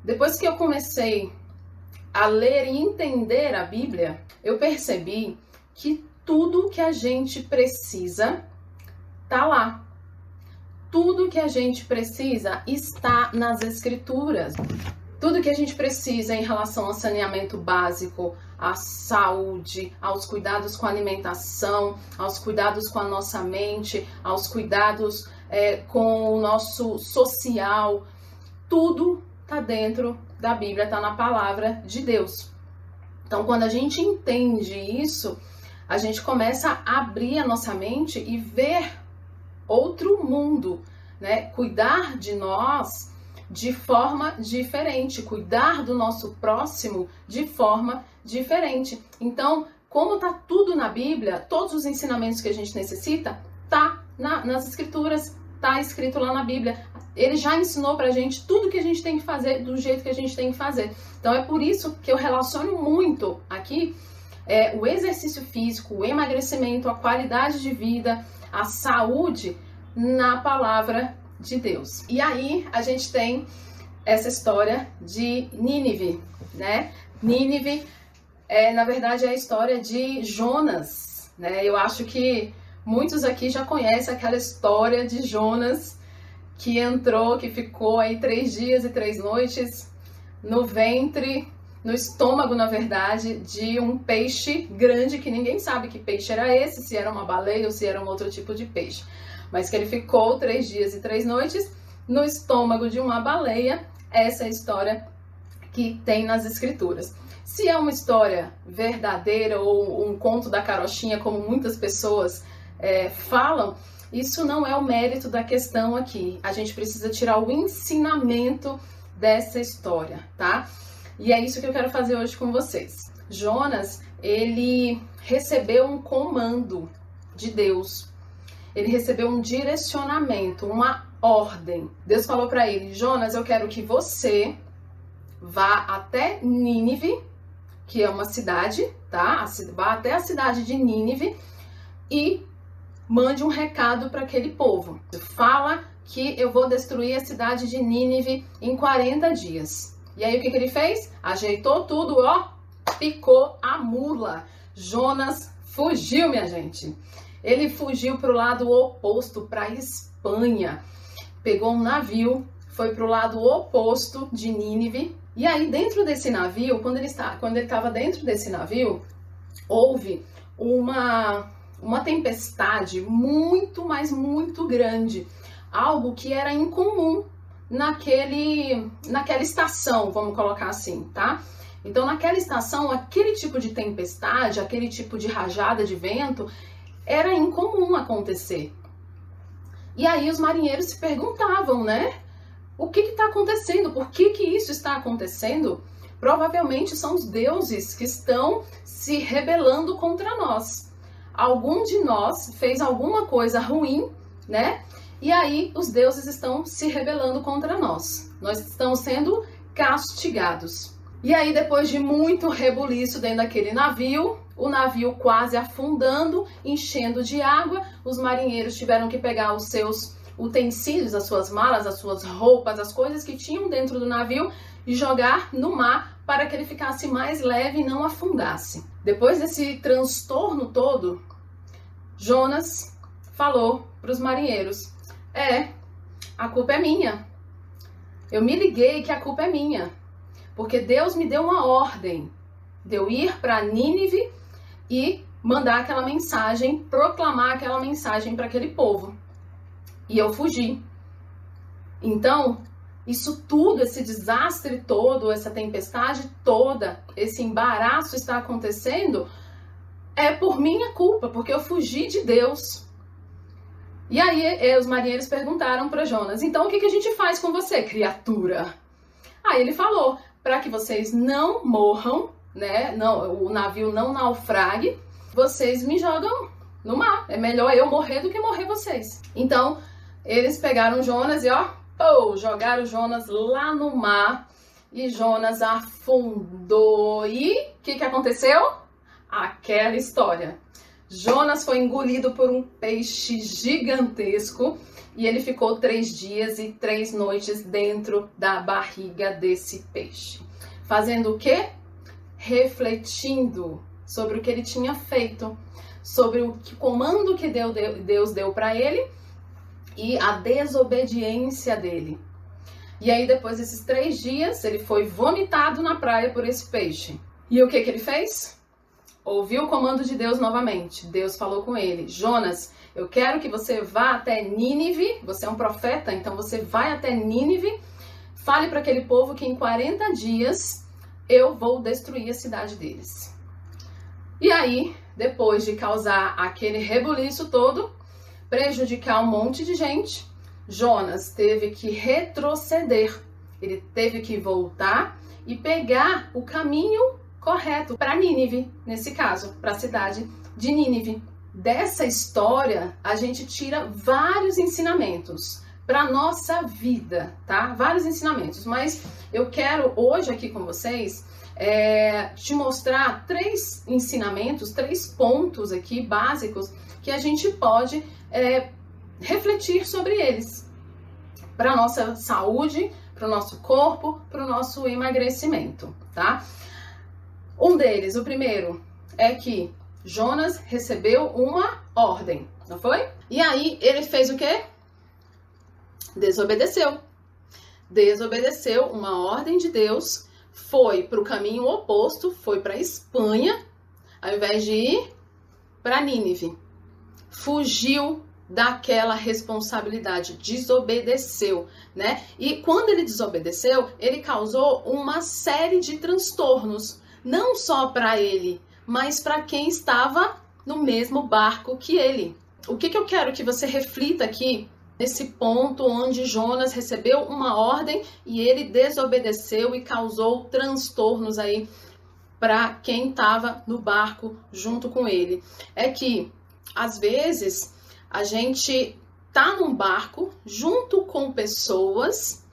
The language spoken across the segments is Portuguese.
Depois que eu comecei a ler e entender a Bíblia, eu percebi que tudo que a gente precisa tá lá. Tudo que a gente precisa está nas Escrituras. Tudo que a gente precisa em relação ao saneamento básico, à saúde, aos cuidados com a alimentação, aos cuidados com a nossa mente, aos cuidados com o nosso social, tudo está dentro da Bíblia, está na palavra de Deus. Então, quando a gente entende isso, a gente começa a abrir a nossa mente e ver outro mundo, né? Cuidar de nós de forma diferente, cuidar do nosso próximo de forma diferente. Então, como tá tudo na Bíblia, todos os ensinamentos que a gente necessita, tá nas Escrituras, tá escrito lá na Bíblia. Ele já ensinou pra gente tudo que a gente tem que fazer, do jeito que a gente tem que fazer. Então, é por isso que eu relaciono muito aqui o exercício físico, o emagrecimento, a qualidade de vida, a saúde na palavra de Deus. E aí a gente tem essa história de Nínive, né? Nínive na verdade, é a história de Jonas, né? Eu acho que muitos aqui já conhecem aquela história de Jonas que entrou, que ficou aí 3 dias e 3 noites no ventre, no estômago, na verdade, de um peixe grande, que ninguém sabe que peixe era esse, se era uma baleia ou se era um outro tipo de peixe. Mas que ele ficou 3 dias e 3 noites no estômago de uma baleia. Essa é a história que tem nas Escrituras. Se é uma história verdadeira ou um conto da carochinha, como muitas pessoas falam, isso não é o mérito da questão aqui. A gente precisa tirar o ensinamento dessa história, tá? E é isso que eu quero fazer hoje com vocês. Jonas, ele recebeu um comando de Deus. Ele recebeu um direcionamento, uma ordem. Deus falou para ele: Jonas, eu quero que você vá até Nínive, que é uma cidade, tá? Vá até a cidade de Nínive e mande um recado para aquele povo. Fala que eu vou destruir a cidade de Nínive em 40 dias. E aí o que ele fez? Ajeitou tudo, ó, picou a mula. Jonas fugiu, minha gente. Ele fugiu para o lado oposto, para a Espanha. Pegou um navio, foi para o lado oposto de Nínive. E aí dentro desse navio, quando ele estava dentro desse navio, houve uma tempestade muito, mas muito grande. Algo que era incomum naquela estação, vamos colocar assim, tá? Então, naquela estação, aquele tipo de tempestade, aquele tipo de rajada de vento, era incomum acontecer. E aí os marinheiros se perguntavam, né? O que está acontecendo? Por que isso está acontecendo? Provavelmente são os deuses que estão se rebelando contra nós. Algum de nós fez alguma coisa ruim, né? E aí os deuses estão se rebelando contra nós. Nós estamos sendo castigados. E aí, depois de muito rebuliço dentro daquele navio, o navio quase afundando, enchendo de água, os marinheiros tiveram que pegar os seus utensílios, as suas malas, as suas roupas, as coisas que tinham dentro do navio e jogar no mar para que ele ficasse mais leve e não afundasse. Depois desse transtorno todo, Jonas falou para os marinheiros: a culpa é minha. Eu me liguei que a culpa é minha, porque Deus me deu uma ordem de eu ir para Nínive e mandar aquela mensagem, proclamar aquela mensagem para aquele povo. E eu fugi. Então, isso tudo, esse desastre todo, essa tempestade toda, esse embaraço está acontecendo é por minha culpa, porque eu fugi de Deus. E aí os marinheiros perguntaram para Jonas: então o que a gente faz com você, criatura? Aí ele falou: para que vocês não morram, né? O navio não naufrague, vocês me jogam no mar. É melhor eu morrer do que morrer vocês. Então eles pegaram Jonas e jogaram Jonas lá no mar. E Jonas afundou. E o que aconteceu? Aquela história. Jonas foi engolido por um peixe gigantesco e ele ficou 3 dias e 3 noites dentro da barriga desse peixe. Fazendo o quê? Refletindo sobre o que ele tinha feito, sobre o comando que Deus deu para ele e a desobediência dele. E aí, depois desses 3 dias, ele foi vomitado na praia por esse peixe. E o que ele fez? Ouviu o comando de Deus novamente. Deus falou com ele: Jonas, eu quero que você vá até Nínive. Você é um profeta, então você vai até Nínive. Fale para aquele povo que em 40 dias eu vou destruir a cidade deles. E aí, depois de causar aquele rebuliço todo, prejudicar um monte de gente, Jonas teve que retroceder. Ele teve que voltar e pegar o caminho correto para Nínive, nesse caso, para a cidade de Nínive. Dessa história, a gente tira vários ensinamentos para nossa vida, tá? Vários ensinamentos, mas eu quero hoje aqui com vocês te mostrar 3 ensinamentos, 3 pontos aqui básicos que a gente pode refletir sobre eles para nossa saúde, para o nosso corpo, para o nosso emagrecimento, tá? Um deles, o primeiro, é que Jonas recebeu uma ordem, não foi? E aí ele fez o quê? Desobedeceu. Desobedeceu uma ordem de Deus, foi para o caminho oposto, foi para a Espanha, ao invés de ir para Nínive. Fugiu daquela responsabilidade, desobedeceu, né? E quando ele desobedeceu, ele causou uma série de transtornos. Não só para ele, mas para quem estava no mesmo barco que ele. O que eu quero que você reflita aqui nesse ponto onde Jonas recebeu uma ordem e ele desobedeceu e causou transtornos aí para quem estava no barco junto com ele. É que, às vezes, a gente tá num barco junto com pessoas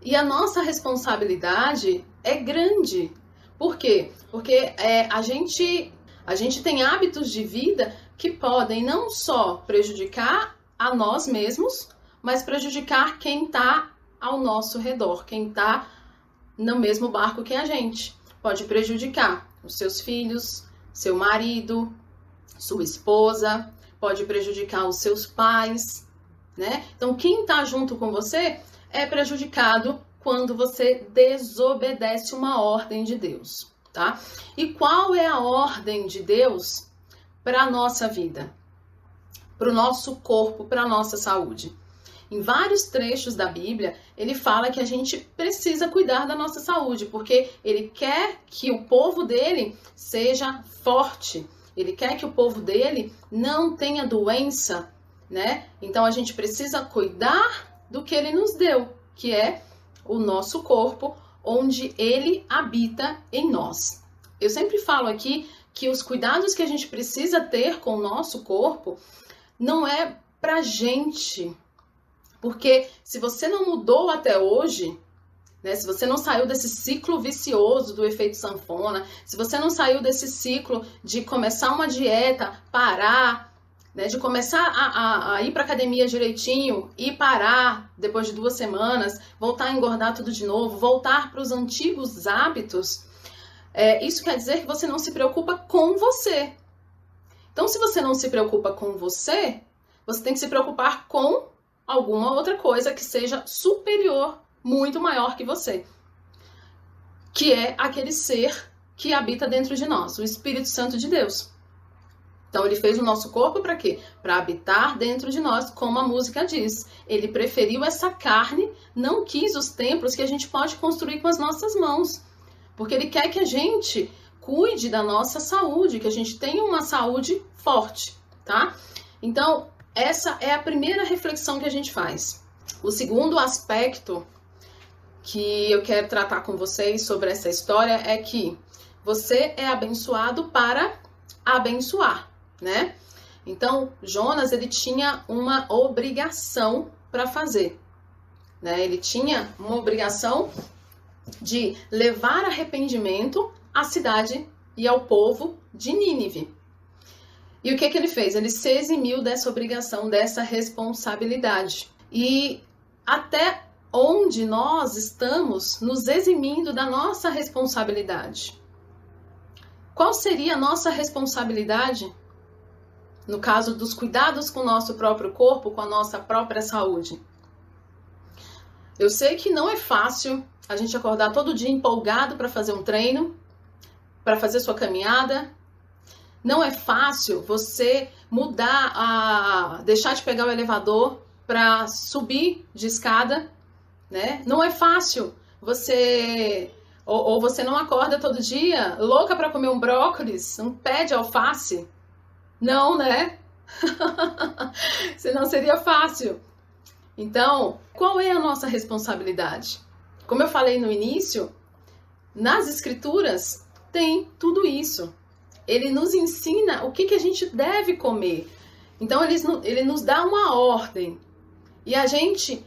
e a nossa responsabilidade é grande. Por quê? Porque a gente tem hábitos de vida que podem não só prejudicar a nós mesmos, mas prejudicar quem está ao nosso redor, quem está no mesmo barco que a gente. Pode prejudicar os seus filhos, seu marido, sua esposa, pode prejudicar os seus pais, né? Então, quem está junto com você é prejudicado quando você desobedece uma ordem de Deus, tá? E qual é a ordem de Deus para a nossa vida? Para o nosso corpo, para a nossa saúde? Em vários trechos da Bíblia, ele fala que a gente precisa cuidar da nossa saúde, porque ele quer que o povo dele seja forte, ele quer que o povo dele não tenha doença, né? Então a gente precisa cuidar do que ele nos deu, que é o nosso corpo, onde ele habita em nós. Eu sempre falo aqui que os cuidados que a gente precisa ter com o nosso corpo não é pra gente, porque se você não mudou até hoje, né, se você não saiu desse ciclo vicioso do efeito sanfona, se você não saiu desse ciclo de começar uma dieta, parar, né, de começar a ir para academia direitinho e parar depois de 2 semanas, voltar a engordar tudo de novo, voltar para os antigos hábitos, isso quer dizer que você não se preocupa com você. Então, se você não se preocupa com você, você tem que se preocupar com alguma outra coisa que seja superior, muito maior que você, que é aquele ser que habita dentro de nós, o Espírito Santo de Deus. Então, ele fez o nosso corpo para quê? Para habitar dentro de nós, como a música diz. Ele preferiu essa carne, não quis os templos que a gente pode construir com as nossas mãos. Porque ele quer que a gente cuide da nossa saúde, que a gente tenha uma saúde forte, tá? Então, essa é a primeira reflexão que a gente faz. O segundo aspecto que eu quero tratar com vocês sobre essa história é que você é abençoado para abençoar, né? Então, Jonas, ele tinha uma obrigação para fazer, né? Ele tinha uma obrigação de levar arrependimento à cidade e ao povo de Nínive. E o que ele fez? Ele se eximiu dessa obrigação, dessa responsabilidade. E até onde nós estamos nos eximindo da nossa responsabilidade? Qual seria a nossa responsabilidade no caso dos cuidados com o nosso próprio corpo, com a nossa própria saúde? Eu sei que não é fácil a gente acordar todo dia empolgado para fazer um treino, para fazer sua caminhada. Não é fácil você deixar de pegar o elevador para subir de escada, né? Não é fácil você ou você não acorda todo dia louca para comer um brócolis, um pé de alface. Não, né? Senão seria fácil. Então, qual é a nossa responsabilidade? Como eu falei no início, nas escrituras tem tudo isso. Ele nos ensina o que a gente deve comer. Então, ele nos dá uma ordem. E a gente,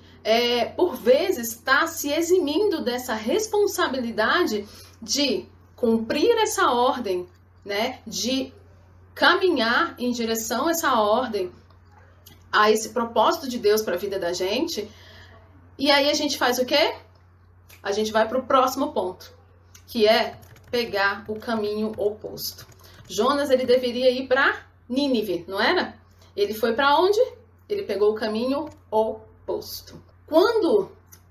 por vezes, está se eximindo dessa responsabilidade de cumprir essa ordem, né? De caminhar em direção a essa ordem, a esse propósito de Deus para a vida da gente. E aí a gente faz o quê? A gente vai para o próximo ponto, que é pegar o caminho oposto. Jonas, ele deveria ir para Nínive, não era? Ele foi para onde? Ele pegou o caminho oposto. Quando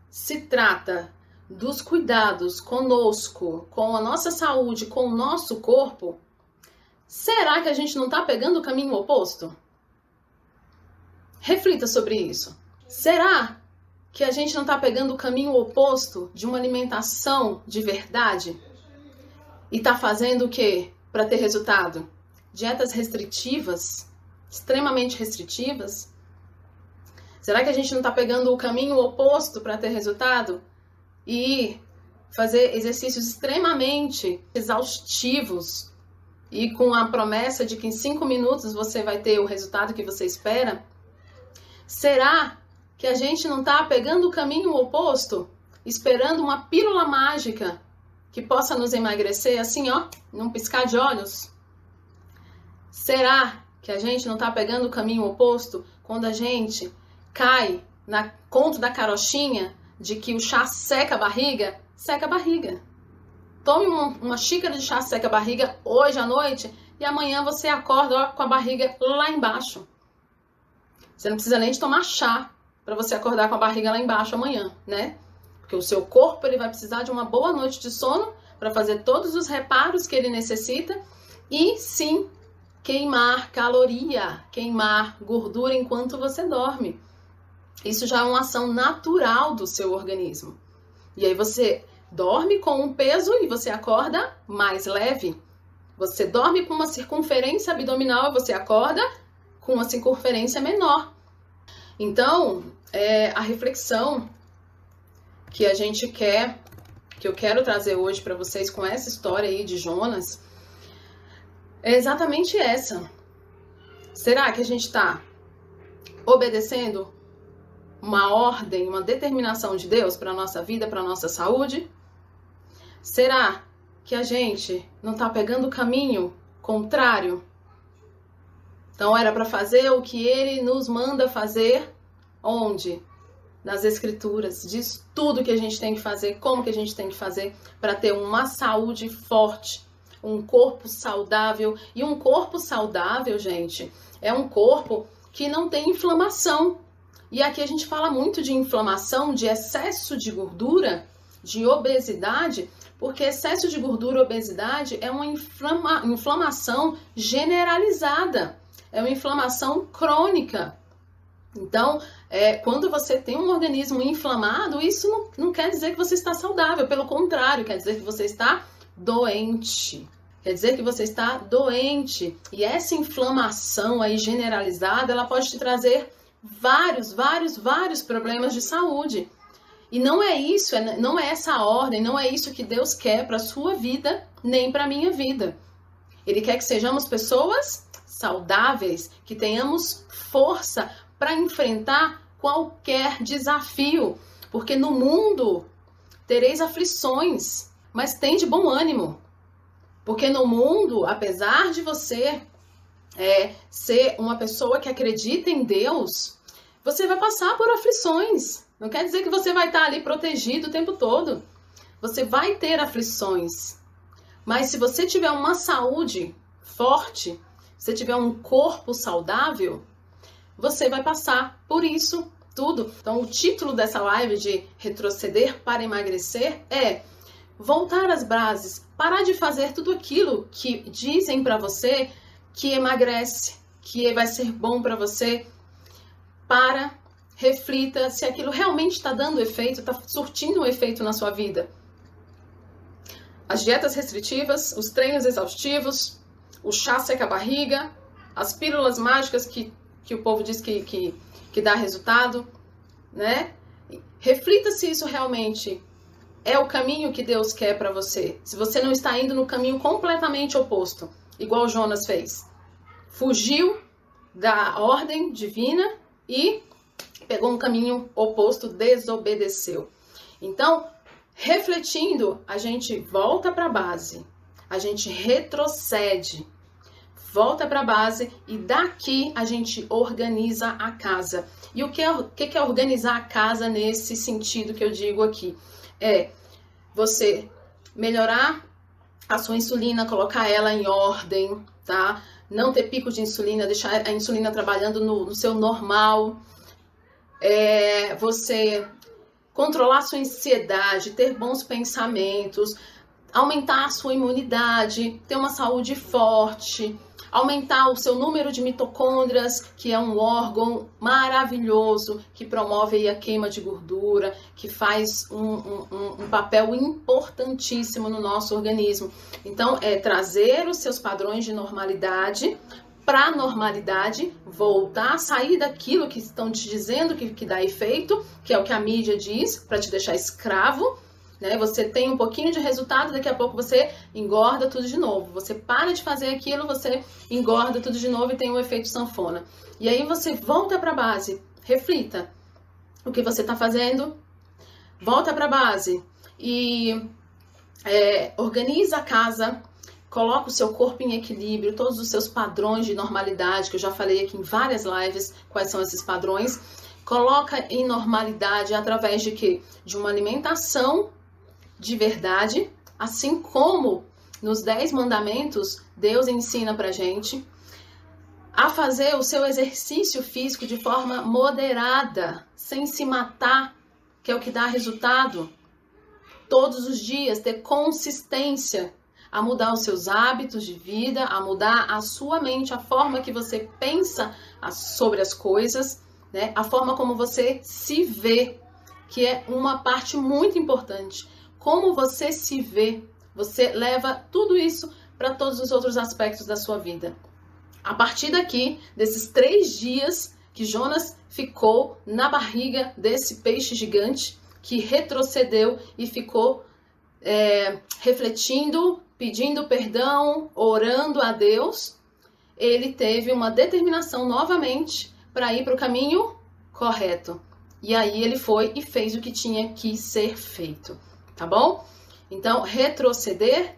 se trata dos cuidados conosco, com a nossa saúde, com o nosso corpo, será que a gente não está pegando o caminho oposto? Reflita sobre isso. Será que a gente não está pegando o caminho oposto de uma alimentação de verdade? E está fazendo o quê para ter resultado? Dietas restritivas, extremamente restritivas? Será que a gente não está pegando o caminho oposto para ter resultado? E fazer exercícios extremamente exaustivos e com a promessa de que em 5 minutos você vai ter o resultado que você espera? Será que a gente não está pegando o caminho oposto, esperando uma pílula mágica que possa nos emagrecer assim, ó, num piscar de olhos? Será que a gente não está pegando o caminho oposto quando a gente cai na conto da carochinha de que o chá seca a barriga? Seca a barriga. Tome uma xícara de chá seca a barriga hoje à noite e amanhã você acorda, ó, com a barriga lá embaixo. Você não precisa nem de tomar chá para você acordar com a barriga lá embaixo amanhã, né? Porque o seu corpo ele vai precisar de uma boa noite de sono para fazer todos os reparos que ele necessita e sim queimar caloria, queimar gordura enquanto você dorme. Isso já é uma ação natural do seu organismo. E aí você dorme com um peso e você acorda mais leve. Você dorme com uma circunferência abdominal e você acorda com uma circunferência menor. Então, a reflexão que a gente quer, que eu quero trazer hoje para vocês com essa história aí de Jonas, é exatamente essa. Será que a gente está obedecendo uma ordem, uma determinação de Deus para a nossa vida, para a nossa saúde? Será que a gente não está pegando o caminho contrário? Então era para fazer o que ele nos manda fazer, onde? Nas escrituras, diz tudo que a gente tem que fazer, como que a gente tem que fazer para ter uma saúde forte, um corpo saudável. E um corpo saudável, gente, é um corpo que não tem inflamação. E aqui a gente fala muito de inflamação, de excesso de gordura, de obesidade, porque excesso de gordura e obesidade é uma inflamação generalizada. É uma inflamação crônica. Então, quando você tem um organismo inflamado, isso não quer dizer que você está saudável. Pelo contrário, quer dizer que você está doente. Quer dizer que você está doente. E essa inflamação aí generalizada, ela pode te trazer vários problemas de saúde. E não é isso, não é essa ordem, não é isso que Deus quer para a sua vida, nem para a minha vida. Ele quer que sejamos pessoas saudáveis, que tenhamos força para enfrentar qualquer desafio, porque no mundo tereis aflições, mas tem de bom ânimo, porque no mundo, apesar de você ser uma pessoa que acredita em Deus, você vai passar por aflições. Não quer dizer que você vai estar ali protegido o tempo todo. Você vai ter aflições. Mas se você tiver uma saúde forte, se você tiver um corpo saudável, você vai passar por isso tudo. Então, o título dessa live de retroceder para emagrecer é voltar às bases, parar de fazer tudo aquilo que dizem para você que emagrece, que vai ser bom para você. Reflita se aquilo realmente está dando efeito, está surtindo um efeito na sua vida. As dietas restritivas, os treinos exaustivos, o chá seca a barriga, as pílulas mágicas que o povo diz que dá resultado, né? Reflita se isso realmente é o caminho que Deus quer para você. Se você não está indo no caminho completamente oposto, igual Jonas fez. Fugiu da ordem divina e pegou um caminho oposto, desobedeceu. Então, refletindo, a gente volta para a base, a gente retrocede, volta para a base e daqui a gente organiza a casa. E o que é organizar a casa nesse sentido que eu digo aqui? É você melhorar a sua insulina, colocar ela em ordem, tá? Não ter pico de insulina, deixar a insulina trabalhando no seu normal. Você controlar a sua ansiedade, ter bons pensamentos, aumentar a sua imunidade, ter uma saúde forte, aumentar o seu número de mitocôndrias, que é um órgão maravilhoso, que promove aí a queima de gordura, que faz um papel importantíssimo no nosso organismo. Então, trazer os seus padrões de normalidade para a normalidade, voltar, sair daquilo que estão te dizendo que dá efeito, que é o que a mídia diz, para te deixar escravo, né? Você tem um pouquinho de resultado, daqui a pouco você engorda tudo de novo. Você para de fazer aquilo, você engorda tudo de novo e tem o efeito sanfona. E aí você volta para a base, reflita o que você está fazendo, volta para a base e organiza a casa, coloca o seu corpo em equilíbrio, todos os seus padrões de normalidade, que eu já falei aqui em várias lives, quais são esses padrões. Coloca em normalidade através de quê? De uma alimentação de verdade, assim como nos 10 mandamentos, Deus ensina pra gente a fazer o seu exercício físico de forma moderada, sem se matar, que é o que dá resultado. Todos os dias, ter consistência, a mudar os seus hábitos de vida, a mudar a sua mente, a forma que você pensa sobre as coisas, né? A forma como você se vê, que é uma parte muito importante. Como você se vê, você leva tudo isso para todos os outros aspectos da sua vida. A partir daqui, desses 3 dias que Jonas ficou na barriga desse peixe gigante, que retrocedeu e ficou refletindo, pedindo perdão, orando a Deus, ele teve uma determinação novamente para ir para o caminho correto. E aí ele foi e fez o que tinha que ser feito, tá bom? Então, retroceder,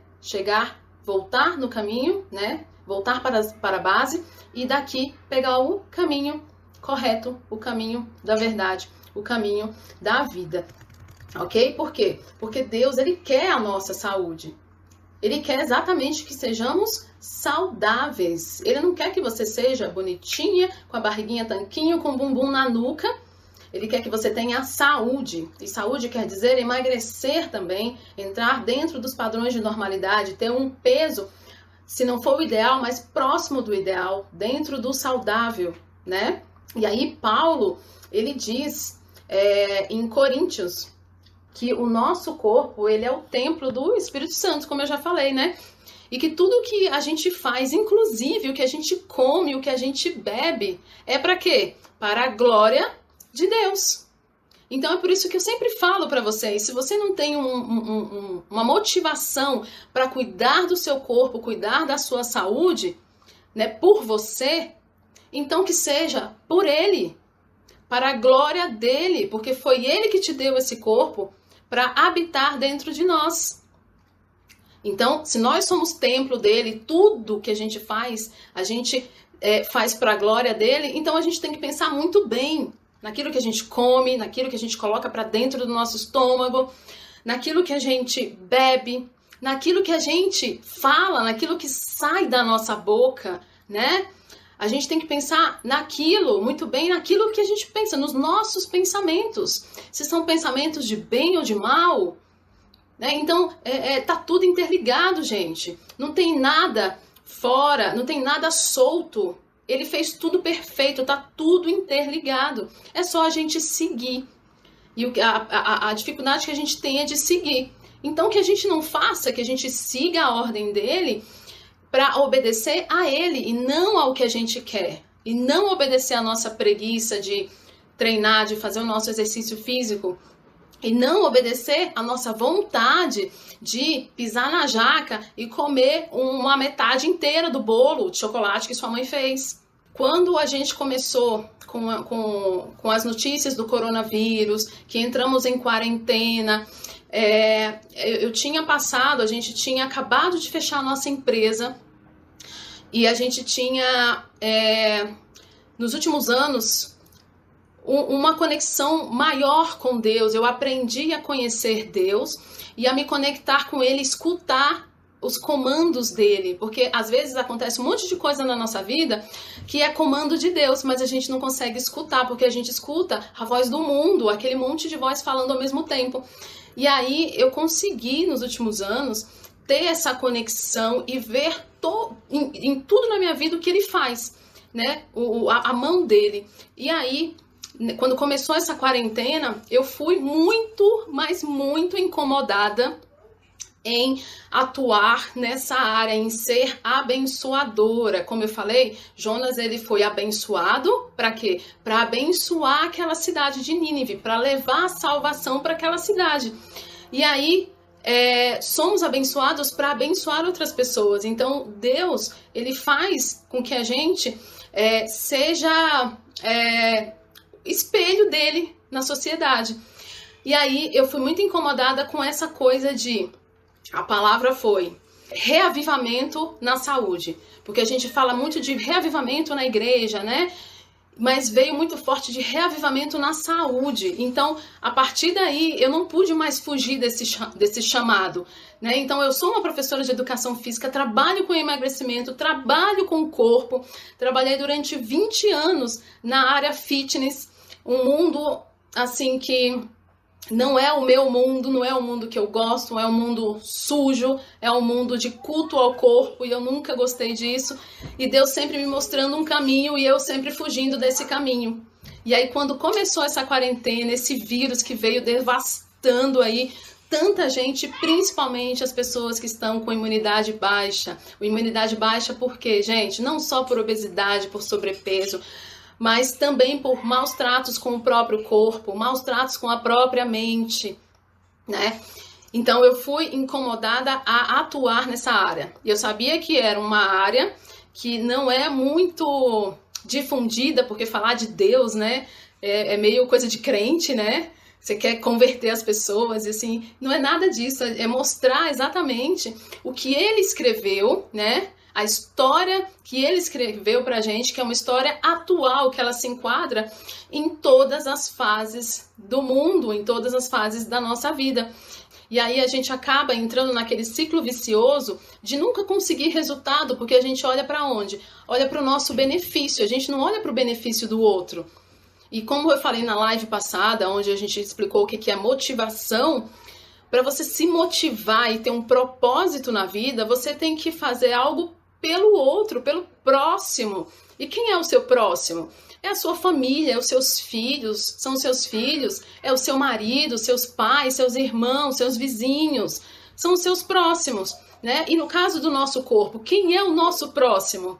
voltar no caminho, né? Voltar para a base e daqui pegar o caminho correto, o caminho da verdade, o caminho da vida. Ok? Por quê? Porque Deus, Ele quer a nossa saúde. Ele quer exatamente que sejamos saudáveis. Ele não quer que você seja bonitinha, com a barriguinha tanquinho, com o bumbum na nuca. Ele quer que você tenha saúde. E saúde quer dizer emagrecer também, entrar dentro dos padrões de normalidade, ter um peso, se não for o ideal, mas próximo do ideal, dentro do saudável, né? E aí Paulo, ele diz em Coríntios, que o nosso corpo, ele é o templo do Espírito Santo, como eu já falei, né? E que tudo que a gente faz, inclusive o que a gente come, o que a gente bebe, é para quê? Para a glória de Deus. Então é por isso que eu sempre falo para vocês, se você não tem uma motivação para cuidar do seu corpo, cuidar da sua saúde, né, por você, então que seja por Ele, para a glória dEle, porque foi Ele que te deu esse corpo para habitar dentro de nós. Então, se nós somos templo dele, tudo que a gente faz, a gente faz para a glória dele, então a gente tem que pensar muito bem naquilo que a gente come, naquilo que a gente coloca para dentro do nosso estômago, naquilo que a gente bebe, naquilo que a gente fala, naquilo que sai da nossa boca, né? A gente tem que pensar naquilo, muito bem, naquilo que a gente pensa, nos nossos pensamentos. Se são pensamentos de bem ou de mal, né? Então, tá tudo interligado, gente. Não tem nada fora, não tem nada solto. Ele fez tudo perfeito, tá tudo interligado. É só a gente seguir. E a dificuldade que a gente tem é de seguir. Então, que a gente não faça, que a gente siga a ordem dele para obedecer a ele e não ao que a gente quer. E não obedecer a nossa preguiça de treinar, de fazer o nosso exercício físico. E não obedecer a nossa vontade de pisar na jaca e comer uma metade inteira do bolo de chocolate que sua mãe fez. Quando a gente começou com as notícias do coronavírus, que entramos em quarentena, eu tinha passado, a gente tinha acabado de fechar a nossa empresa e a gente tinha, nos últimos anos, uma conexão maior com Deus. Eu aprendi a conhecer Deus e a me conectar com Ele, escutar os comandos dele, porque às vezes acontece um monte de coisa na nossa vida que é comando de Deus, mas a gente não consegue escutar, porque a gente escuta a voz do mundo, aquele monte de voz falando ao mesmo tempo. E aí eu consegui, nos últimos anos, ter essa conexão e ver em tudo na minha vida o que ele faz, né? A mão dele. E aí, quando começou essa quarentena, eu fui muito, mas muito incomodada em atuar nessa área, em ser abençoadora. Como eu falei, Jonas, ele foi abençoado para quê? Para abençoar aquela cidade de Nínive, para levar a salvação para aquela cidade. E aí, somos abençoados para abençoar outras pessoas. Então, Deus, ele faz com que a gente seja espelho dele na sociedade. E aí, eu fui muito incomodada com essa coisa de... A palavra foi reavivamento na saúde, porque a gente fala muito de reavivamento na igreja, né? Mas veio muito forte de reavivamento na saúde. Então, a partir daí, eu não pude mais fugir desse chamado, né? Então, eu sou uma professora de educação física, trabalho com emagrecimento, trabalho com o corpo, trabalhei durante 20 anos na área fitness, um mundo, assim, que... não é o meu mundo, não é o mundo que eu gosto, é um mundo sujo, é um mundo de culto ao corpo e eu nunca gostei disso. E Deus sempre me mostrando um caminho e eu sempre fugindo desse caminho. E aí quando começou essa quarentena, esse vírus que veio devastando aí tanta gente, principalmente as pessoas que estão com imunidade baixa. Imunidade baixa por quê, gente? Não só por obesidade, por sobrepeso, mas também por maus tratos com o próprio corpo, maus tratos com a própria mente, né? Então eu fui incomodada a atuar nessa área. E eu sabia que era uma área que não é muito difundida, porque falar de Deus, né, é meio coisa de crente, né? Você quer converter as pessoas, e assim, não é nada disso, é mostrar exatamente o que ele escreveu, né? A história que ele escreveu pra gente, que é uma história atual, que ela se enquadra em todas as fases do mundo, em todas as fases da nossa vida. E aí a gente acaba entrando naquele ciclo vicioso de nunca conseguir resultado, porque a gente olha para onde? Olha para o nosso benefício, a gente não olha para o benefício do outro. E como eu falei na live passada, onde a gente explicou o que é motivação, para você se motivar e ter um propósito na vida, você tem que fazer algo pelo outro, pelo próximo. E quem é o seu próximo? É a sua família, é os seus filhos, são os seus filhos, é o seu marido, seus pais, seus irmãos, seus vizinhos, são os seus próximos, né? E no caso do nosso corpo, quem é o nosso próximo?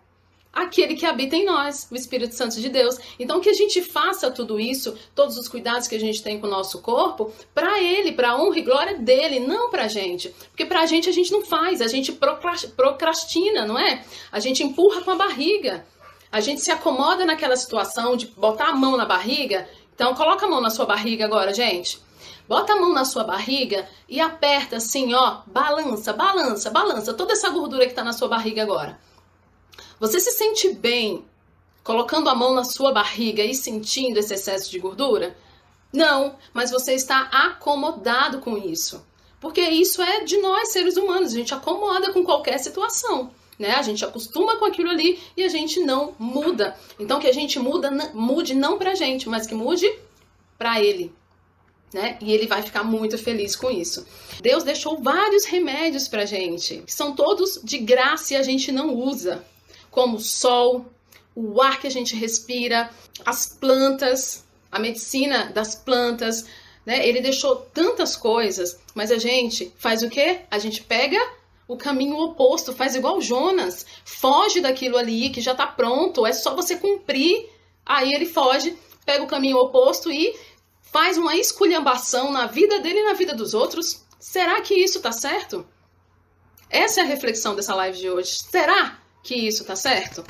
Aquele que habita em nós, o Espírito Santo de Deus. Então que a gente faça tudo isso, todos os cuidados que a gente tem com o nosso corpo, para ele, para a honra e glória dele, não pra gente. Porque pra gente a gente não faz, a gente procrastina, não é? A gente empurra com a barriga. A gente se acomoda naquela situação de botar a mão na barriga. Então coloca a mão na sua barriga agora, gente. Bota a mão na sua barriga e aperta assim, ó, balança, balança, balança toda essa gordura que tá na sua barriga agora. Você se sente bem colocando a mão na sua barriga e sentindo esse excesso de gordura? Não, mas você está acomodado com isso. Porque isso é de nós, seres humanos, a gente acomoda com qualquer situação, né? A gente acostuma com aquilo ali e a gente não muda. Então que a gente mude não pra gente, mas que mude pra ele, né? E ele vai ficar muito feliz com isso. Deus deixou vários remédios pra gente, que são todos de graça e a gente não usa, como o sol, o ar que a gente respira, as plantas, a medicina das plantas, né? Ele deixou tantas coisas, mas a gente faz o quê? A gente pega o caminho oposto, faz igual Jonas, foge daquilo ali que já está pronto, é só você cumprir. Aí ele foge, pega o caminho oposto e faz uma esculhambação na vida dele e na vida dos outros. Será que isso está certo? Essa é a reflexão dessa live de hoje. Será que isso está certo?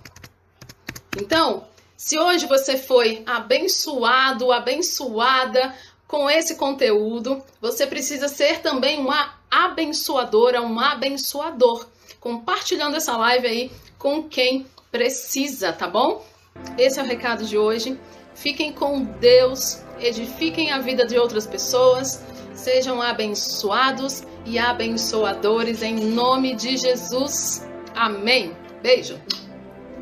Então, se hoje você foi abençoado, abençoada com esse conteúdo, você precisa ser também uma abençoadora, um abençoador, compartilhando essa live aí com quem precisa, tá bom? Esse é o recado de hoje. Fiquem com Deus, edifiquem a vida de outras pessoas, sejam abençoados e abençoadores em nome de Jesus. Amém. Beijo.